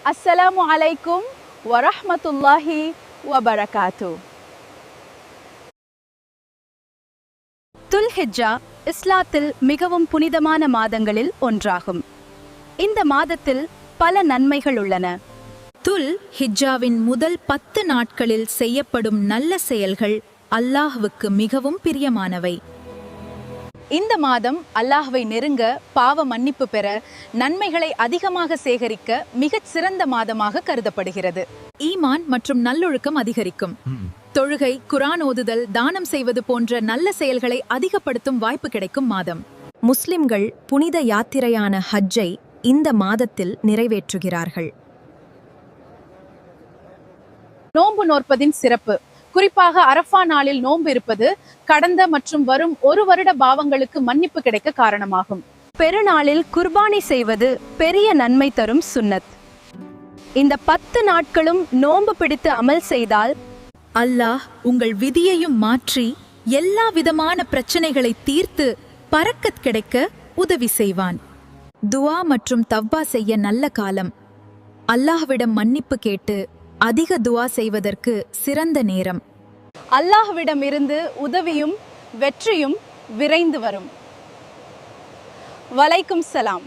அஸ்ஸலாமு அலைக்கும் வரஹ்மத்துல்லாஹி வபரகாத்து. துல்ஹிஜ்ஜா இஸ்லாத்தில் மிகவும் புனிதமான மாதங்களில் ஒன்றாகும். இந்த மாதத்தில் பல நன்மைகள் உள்ளன. துல் ஹிஜ்ஜாவின் முதல் 10 நாட்களில் செய்யப்படும் நல்ல செயல்கள் அல்லாஹ்வுக்கு மிகவும் பிரியமானவை. இந்த மாதம் அல்லாஹ்வை நெருங்க, பாவ மன்னிப்பு பெற, நன்மைகளை அதிகமாக சேகரிக்க மிகச் சிறந்த மாதமாக கருதப்படுகிறது. ஈமான் மற்றும் நல்லொழுக்கம் அதிகரிக்கும். தொழுகை, குர்ஆன் ஓதுதல், தானம் செய்வது போன்ற நல்ல செயல்களை அதிகப்படுத்தும் வாய்ப்பு கிடைக்கும் மாதம். முஸ்லிம்கள் புனித யாத்திரையான ஹஜ்ஜை இந்த மாதத்தில் நிறைவேற்றுகிறார்கள். நோன்பு நோற்பதின் சிறப்பு. குறிப்பாக அரஃபா நாளில் நோன்பு இருப்பது கடந்த மற்றும் வரும் ஒரு வருட பாவங்களுக்கு மன்னிப்பு கிடைக்க காரணமாகும். பெருநாளில் குர்பானி செய்வது பெரிய நன்மை தரும் சுன்னத். இந்த 10 நாட்களும் நோன்பு பிடித்து அமல் செய்தால் அல்லாஹ் உங்கள் விதியையும் மாற்றி எல்லா விதமான பிரச்சனைகளை தீர்த்து பரக்கத் கிடைக்க உதவி செய்வான். துஆ மற்றும் தவ்வா செய்ய நல்ல காலம். அல்லாஹ்விடம் மன்னிப்பு கேட்டு அதிக துஆ செய்வதற்கு சிறந்த நேரம். அல்லாஹ்விடம் இருந்து உதவியும் வெற்றியும் விரைந்து வரும். வலைக்கும் சலாம்.